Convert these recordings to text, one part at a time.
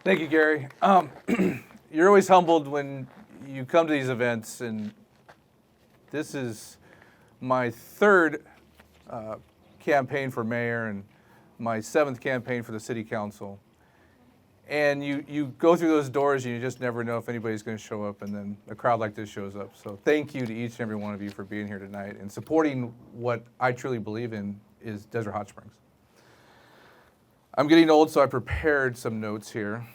Thank you, Gary. You're always humbled when you come to these events, and this is my third campaign for mayor and my seventh campaign for the city council. And you go through those doors and you just never know if anybody's going to show up, and then a crowd like this shows up. So thank you to each and every one of you for being here tonight and supporting what I truly believe in is Desert Hot Springs. I'm getting old, so I prepared some notes here,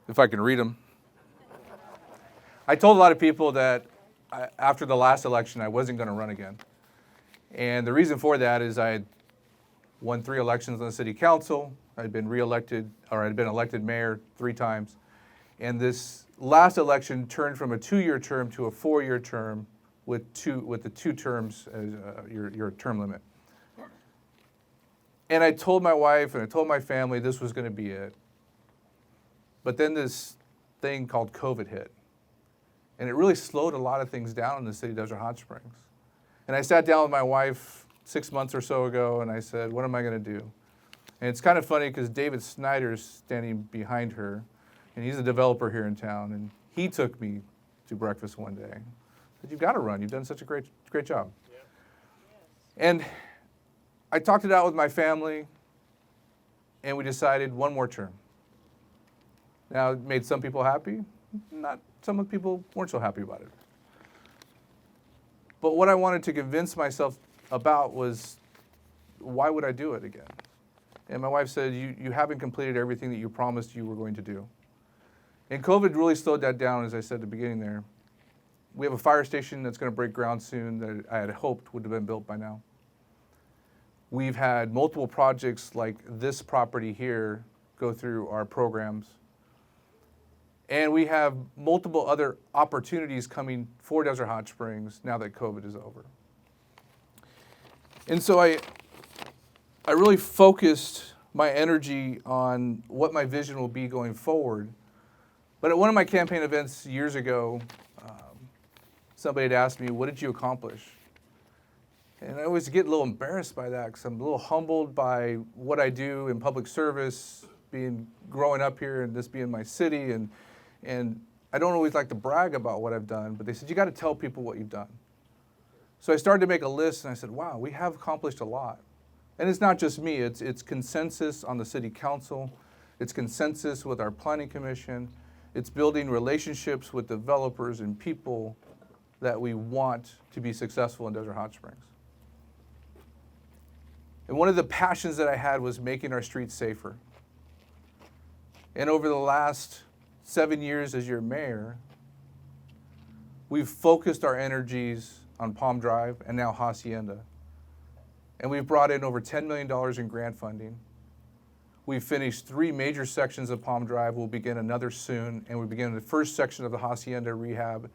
if I can read them. I told a lot of people that after the last election, I wasn't going to run again. And the reason for that is I had won 3 elections on the city council. I'd been reelected, or I'd been elected mayor 3 times. And this last election turned from a 2-year term to a 4-year term with the 2 terms as your term limit. And I told my wife and I told my family this was going to be it. But then this thing called COVID hit. And it really slowed a lot of things down in the city of Desert Hot Springs. And I sat down with my wife 6 months or so ago and I said, what am I going to do? And it's kind of funny because David Snyder's standing behind her, and he's a developer here in town, and he took me to breakfast one day. He said, you've got to run. You've done such a great job. Yeah. And I talked it out with my family, and we decided one more term. Now, it made some people happy. Some people weren't so happy about it. But what I wanted to convince myself about was, why would I do it again? And my wife said, you haven't completed everything that you promised you were going to do. And COVID really slowed that down, as I said at the beginning there. We have a fire station that's going to break ground soon that I had hoped would have been built by now. We've had multiple projects like this property here go through our programs. And we have multiple other opportunities coming for Desert Hot Springs now that COVID is over. And so I really focused my energy on what my vision will be going forward. But at one of my campaign events years ago, somebody had asked me, what did you accomplish? And I always get a little embarrassed by that because I'm a little humbled by what I do in public service, growing up here and this being my city. And I don't always like to brag about what I've done, but they said, you got to tell people what you've done. So I started to make a list and I said, wow, we have accomplished a lot. And it's not just me, it's consensus on the city council, it's consensus with our planning commission, it's building relationships with developers and people that we want to be successful in Desert Hot Springs. And one of the passions that I had was making our streets safer. And over the last 7 years as your mayor, we've focused our energies on Palm Drive and now Hacienda. And we've brought in over $10 million in grant funding. We've finished 3 major sections of Palm Drive. We'll begin another soon, and we'll begin the first section of the Hacienda rehab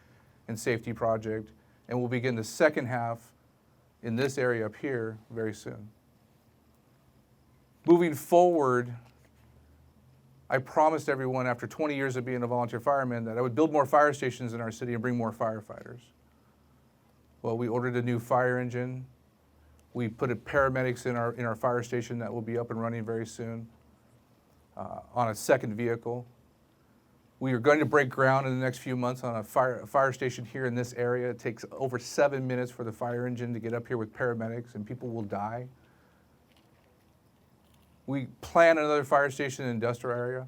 and safety project, and we'll begin the second half in this area up here very soon. Moving forward, I promised everyone after 20 years of being a volunteer fireman that I would build more fire stations in our city and bring more firefighters. Well, we ordered a new fire engine. We put paramedics in our fire station that will be up and running very soon on a second vehicle. We are going to break ground in the next few months on a fire station here in this area. It takes over 7 minutes for the fire engine to get up here with paramedics, and people will die. We plan another fire station in the industrial area.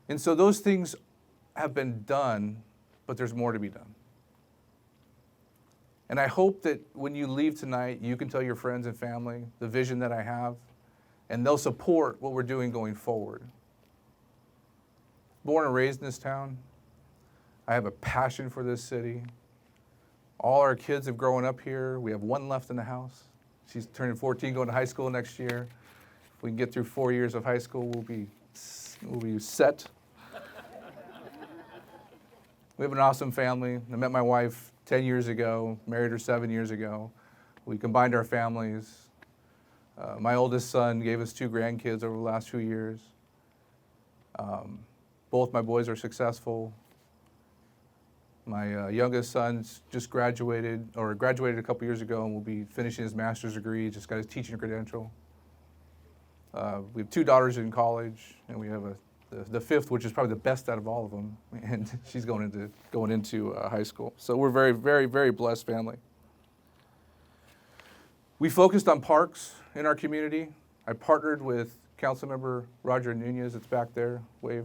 And so those things have been done, but there's more to be done. And I hope that when you leave tonight, you can tell your friends and family the vision that I have, and they'll support what we're doing going forward. Born and raised in this town, I have a passion for this city. All our kids have grown up here. We have 1 left in the house. She's turning 14, going to high school next year. If we can get through 4 years of high school, we'll be set. We have an awesome family. I met my wife 10 years ago, married her 7 years ago. We combined our families. My oldest son gave us 2 grandkids over the last few years. Both my boys are successful. My youngest son just graduated a couple years ago and will be finishing his master's degree, just got his teaching credential. We have 2 daughters in college, and we have the fifth, which is probably the best out of all of them, and she's going into high school. So we're very, very, very blessed family. We focused on parks in our community. I partnered with Councilmember Roger Nunez, it's back there, wave.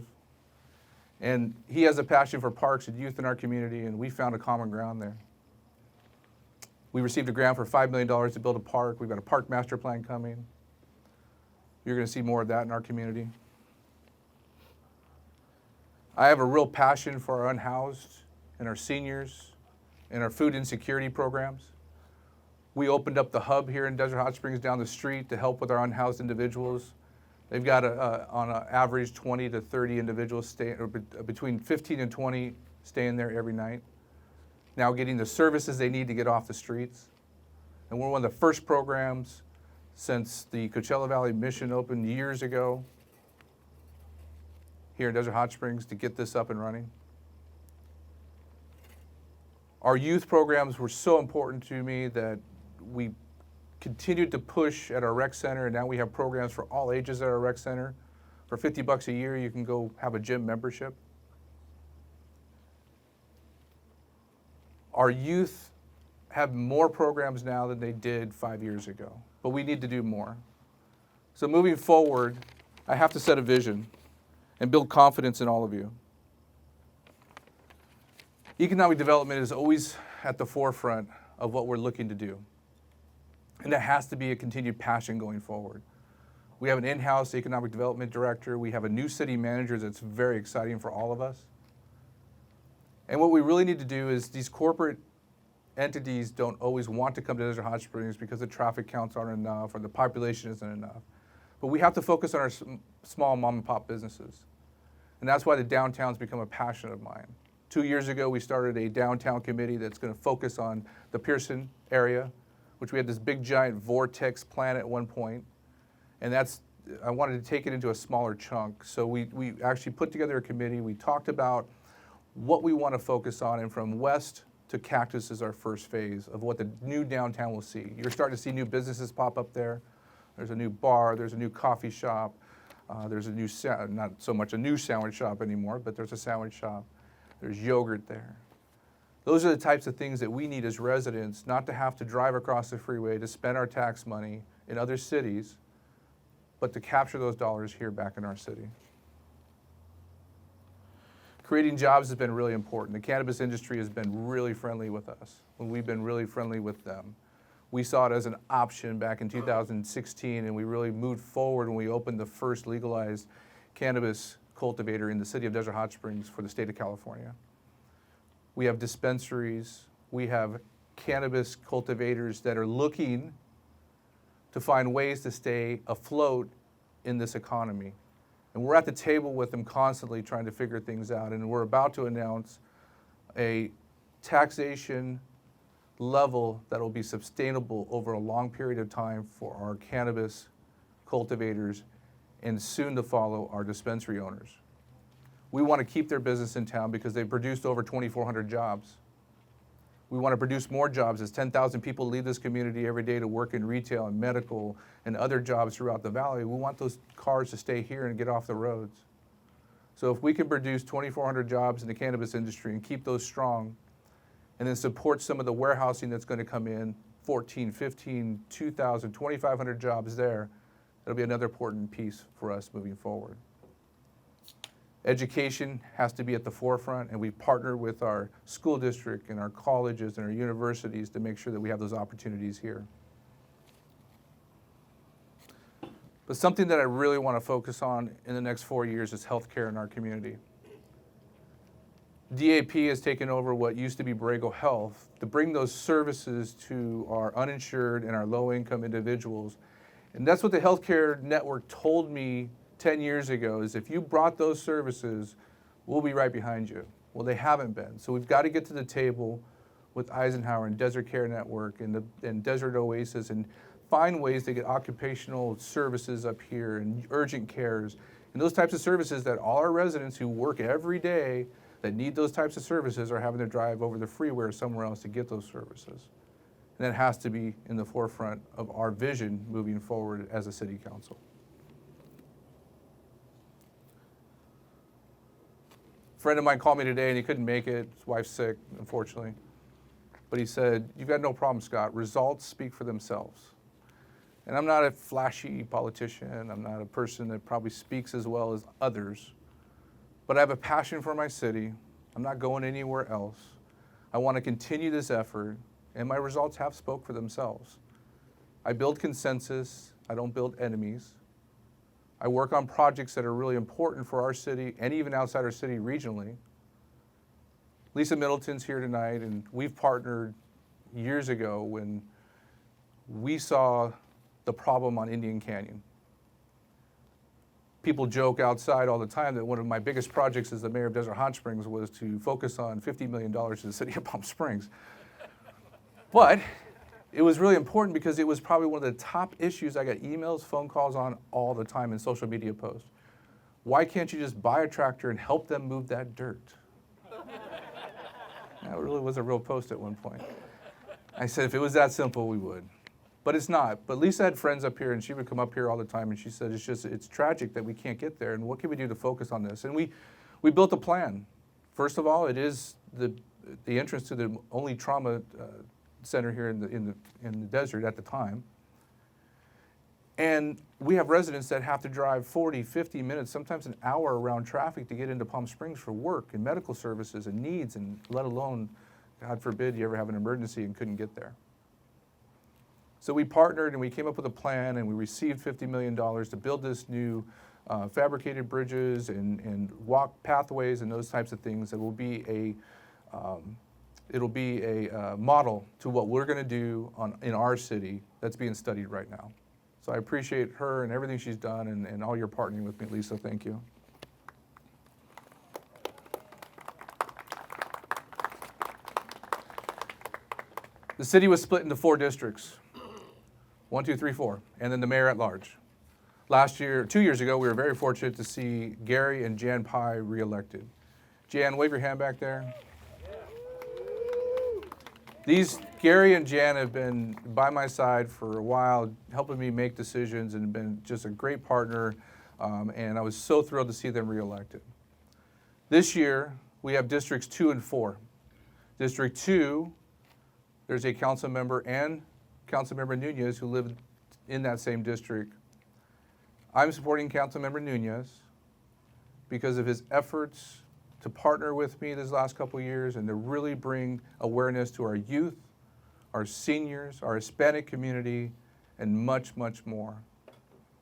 And he has a passion for parks and youth in our community, and we found a common ground there. We received a grant for $5 million to build a park. We've got a park master plan coming. You're going to see more of that in our community. I have a real passion for our unhoused and our seniors and our food insecurity programs. We opened up the hub here in Desert Hot Springs down the street to help with our unhoused individuals. They've got, on an average, 20 to 30 individuals staying, or between 15 and 20 staying there every night, now getting the services they need to get off the streets. And we're one of the first programs since the Coachella Valley Mission opened years ago here in Desert Hot Springs to get this up and running. Our youth programs were so important to me that we continued to push at our rec center, and now we have programs for all ages at our rec center. For $50 a year, you can go have a gym membership. Our youth have more programs now than they did 5 years ago, but we need to do more. So moving forward, I have to set a vision and build confidence in all of you. Economic development is always at the forefront of what we're looking to do. And that has to be a continued passion going forward. We have an in-house economic development director. We have a new city manager that's very exciting for all of us. And what we really need to do is these corporate entities don't always want to come to Desert Hot Springs because the traffic counts aren't enough or the population isn't enough. But we have to focus on our small mom and pop businesses. And that's why the downtown's become a passion of mine. 2 years ago, we started a downtown committee that's going to focus on the Pearson area, which we had this big giant vortex plan at one point. And I wanted to take it into a smaller chunk. So we actually put together a committee. We talked about what we want to focus on, and from west to Cactus is our first phase of what the new downtown will see. You're starting to see new businesses pop up there. There's a new bar, there's a new coffee shop, there's a new, not so much a new sandwich shop anymore, but there's a sandwich shop. There's yogurt there. Those are the types of things that we need as residents, not to have to drive across the freeway to spend our tax money in other cities, but to capture those dollars here back in our city. Creating jobs has been really important. The cannabis industry has been really friendly with us, and we've been really friendly with them. We saw it as an option back in 2016, and we really moved forward when we opened the first legalized cannabis cultivator in the city of Desert Hot Springs for the state of California. We have dispensaries, we have cannabis cultivators that are looking to find ways to stay afloat in this economy. And we're at the table with them constantly trying to figure things out. And we're about to announce a taxation level that will be sustainable over a long period of time for our cannabis cultivators and soon to follow our dispensary owners. We want to keep their business in town because they've produced over 2,400 jobs. We want to produce more jobs as 10,000 people leave this community every day to work in retail and medical and other jobs throughout the valley. We want those cars to stay here and get off the roads. So if we can produce 2,400 jobs in the cannabis industry and keep those strong, and then support some of the warehousing that's going to come in, 14, 15, 2,000, 2,500 jobs there, that'll be another important piece for us moving forward. Education has to be at the forefront, and we partner with our school district and our colleges and our universities to make sure that we have those opportunities here. But something that I really want to focus on in the next 4 years is healthcare in our community. DAP has taken over what used to be Borrego Health to bring those services to our uninsured and our low-income individuals. And that's what the healthcare network told me 10 years ago, is if you brought those services, we'll be right behind you. Well, they haven't been. So we've got to get to the table with Eisenhower and Desert Care Network and Desert Oasis and find ways to get occupational services up here and urgent cares and those types of services that all our residents who work every day that need those types of services are having to drive over the freeway or somewhere else to get those services. And that has to be in the forefront of our vision moving forward as a city council. friend of mine called me today and he couldn't make it. His wife's sick, unfortunately. But he said, "You've got no problem, Scott. Results speak for themselves." And I'm not a flashy politician. I'm not a person that probably speaks as well as others. But I have a passion for my city. I'm not going anywhere else. I want to continue this effort, and my results have spoke for themselves. I build consensus. I don't build enemies. I work on projects that are really important for our city and even outside our city regionally. Lisa Middleton's here tonight, and we've partnered years ago when we saw the problem on Indian Canyon. People joke outside all the time that one of my biggest projects as the mayor of Desert Hot Springs was to focus on $50 million to the city of Palm Springs. But it was really important because it was probably one of the top issues I got emails, phone calls on all the time in social media posts. Why can't you just buy a tractor and help them move that dirt? That really was a real post at one point. I said, if it was that simple, we would. But it's not. But Lisa had friends up here, and she would come up here all the time, and she said, it's tragic that we can't get there, and what can we do to focus on this? And we built a plan. First of all, it is the entrance to the only trauma center here in the desert at the time. And we have residents that have to drive 40, 50 minutes, sometimes an hour around traffic to get into Palm Springs for work and medical services and needs, and let alone, God forbid, you ever have an emergency and couldn't get there. So we partnered and we came up with a plan, and we received $50 million to build this new fabricated bridges and walk pathways and those types of things that will be it'll be a model to what we're going to do in our city that's being studied right now. So I appreciate her and everything she's done, and all your partnering with me, Lisa. Thank you. The city was split into 4 districts. 1, 2, 3, 4, and then the mayor at large. Last year, 2 years ago, we were very fortunate to see Gary and Jan Pye reelected. Jan, wave your hand back there. Gary and Jan have been by my side for a while, helping me make decisions, and been just a great partner, and I was so thrilled to see them reelected. This year, we have districts 2 and 4. District 2, there's a council member and Councilmember Nunez who live in that same district. I'm supporting Councilmember Nunez because of his efforts to partner with me these last couple of years and to really bring awareness to our youth, our seniors, our Hispanic community, and much, much more.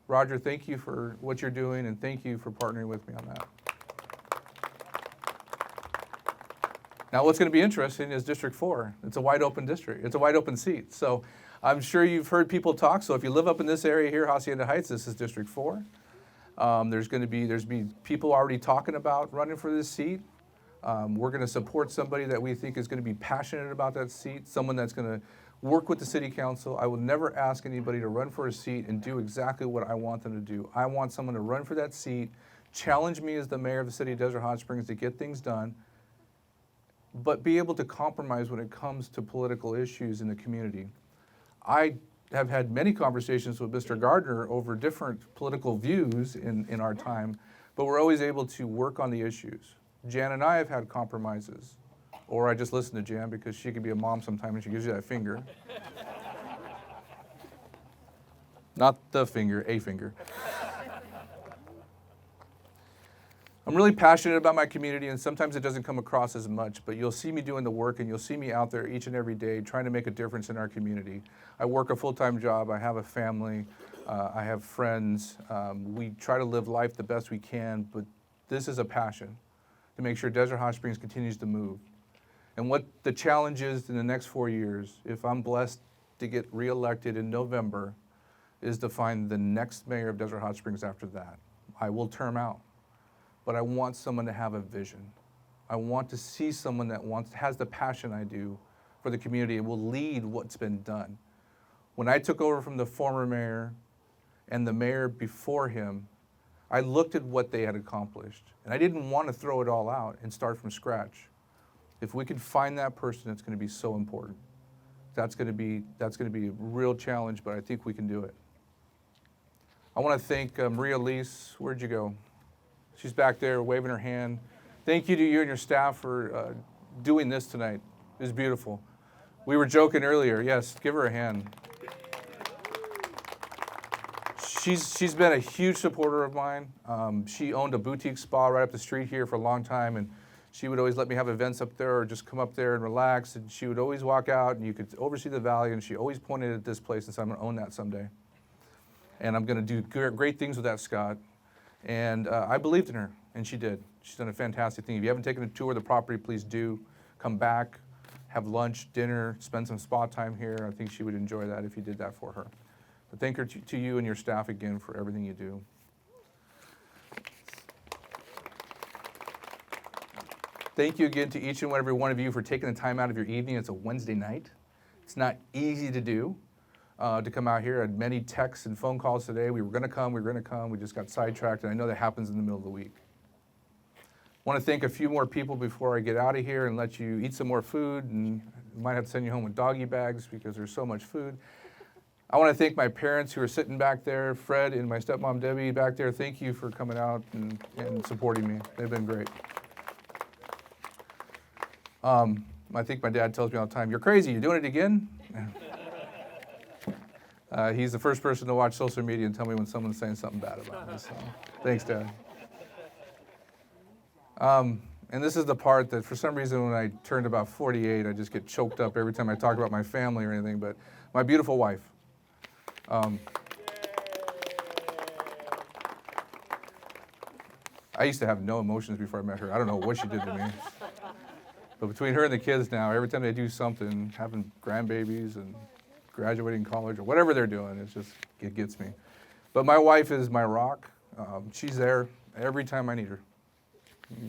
Roger, thank you for what you're doing, and thank you for partnering with me on that. Now, what's going to be interesting is District 4. It's a wide open district. It's a wide open seat. So I'm sure you've heard people talk. So if you live up in this area here, Hacienda Heights, this is District 4. There's people already talking about running for this seat. We're going to support somebody that we think is going to be passionate about that seat, someone that's going to work with the city council. I will never ask anybody to run for a seat and do exactly what I want them to do. I want someone to run for that seat, challenge me as the mayor of the city of Desert Hot Springs to get things done, but be able to compromise when it comes to political issues in the community. I have had many conversations with Mr. Gardner over different political views in our time, but we're always able to work on the issues. Jan and I have had compromises, or I just listen to Jan because she can be a mom sometimes and she gives you that finger. Not the finger, a finger. I'm really passionate about my community, and sometimes it doesn't come across as much, but you'll see me doing the work, and you'll see me out there each and every day trying to make a difference in our community. I work a full-time job. I have a family. I have friends. We try to live life the best we can, but this is a passion to make sure Desert Hot Springs continues to move. And what the challenge is in the next 4 years, if I'm blessed to get reelected in November, is to find the next mayor of Desert Hot Springs after that. I will term out. But I want someone to have a vision. I want to see someone that has the passion I do for the community and will lead what's been done. When I took over from the former mayor and the mayor before him, I looked at what they had accomplished, and I didn't want to throw it all out and start from scratch. If we could find that person, it's going to be so important. That's going to be a real challenge, but I think we can do it. I want to thank Maria Lise. Where'd you go? She's back there waving her hand. Thank you to you and your staff for doing this tonight. It was beautiful. We were joking earlier. Yes, give her a hand. She's been a huge supporter of mine. She owned a boutique spa right up the street here for a long time, and she would always let me have events up there or just come up there and relax. And she would always walk out, and you could oversee the valley, and she always pointed at this place and said, I'm going to own that someday. And I'm going to do great things with that, Scott. And I believed in her, and she did. She's done a fantastic thing. If you haven't taken a tour of the property, please do. Come back, have lunch, dinner, spend some spa time here. I think she would enjoy that if you did that for her. But thank her to you and your staff again for everything you do. Thank you again to each and every one of you for taking the time out of your evening. It's a Wednesday night. It's not easy to do, to come out here. I had many texts and phone calls today. We were going to come. We just got sidetracked, and I know that happens in the middle of the week. I want to thank a few more people before I get out of here and let you eat some more food, and I might have to send you home with doggy bags because there's so much food. I want to thank my parents who are sitting back there, Fred and my stepmom Debbie back there. Thank you for coming out and supporting me. They've been great. I think my dad tells me all the time, you're crazy, you're doing it again? He's the first person to watch social media and tell me when someone's saying something bad about me. So, thanks, Dad. And this is the part that for some reason when I turned about 48, I just get choked up every time I talk about my family or anything, but my beautiful wife. I used to have no emotions before I met her. I don't know what she did to me. But between her and the kids now, every time they do something, having grandbabies and graduating college or whatever they're doing, it gets me. But my wife is my rock. She's there every time I need her.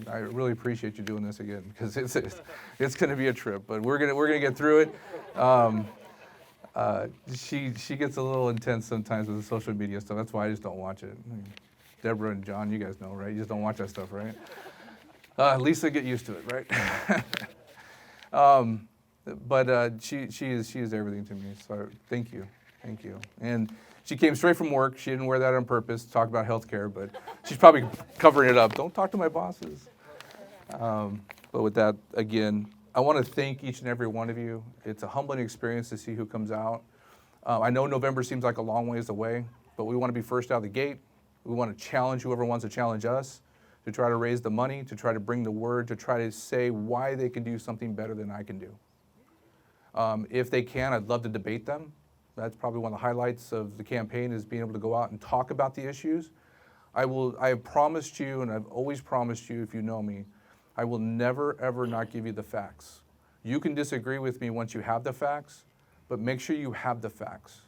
I really appreciate you doing this again because it's going to be a trip, but we're gonna get through it. She gets a little intense sometimes with the social media stuff. That's why I just don't watch it. Deborah and John, you guys know, right? You just don't watch that stuff, right? Lisa, get used to it, right? But she is everything to me. So thank you. And she came straight from work. She didn't wear that on purpose to talk about healthcare, but she's probably covering it up. Don't talk to my bosses. But with that, again, I want to thank each and every one of you. It's a humbling experience to see who comes out. I know November seems like a long ways away, but we want to be first out of the gate. We want to challenge whoever wants to challenge us, to try to raise the money, to try to bring the word, to try to say why they can do something better than I can do. If they can, I'd love to debate them. That's probably one of the highlights of the campaign is being able to go out and talk about the issues. I have promised you, and I've always promised you if you know me, I will never, ever not give you the facts. You can disagree with me once you have the facts, but make sure you have the facts.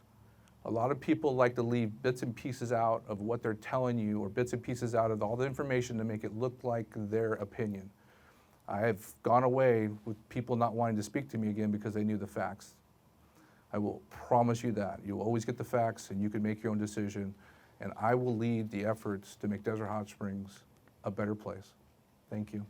A lot of people like to leave bits and pieces out of what they're telling you or bits and pieces out of all the information to make it look like their opinion. I have gone away with people not wanting to speak to me again because they knew the facts. I will promise you that. You'll always get the facts and you can make your own decision. And I will lead the efforts to make Desert Hot Springs a better place. Thank you.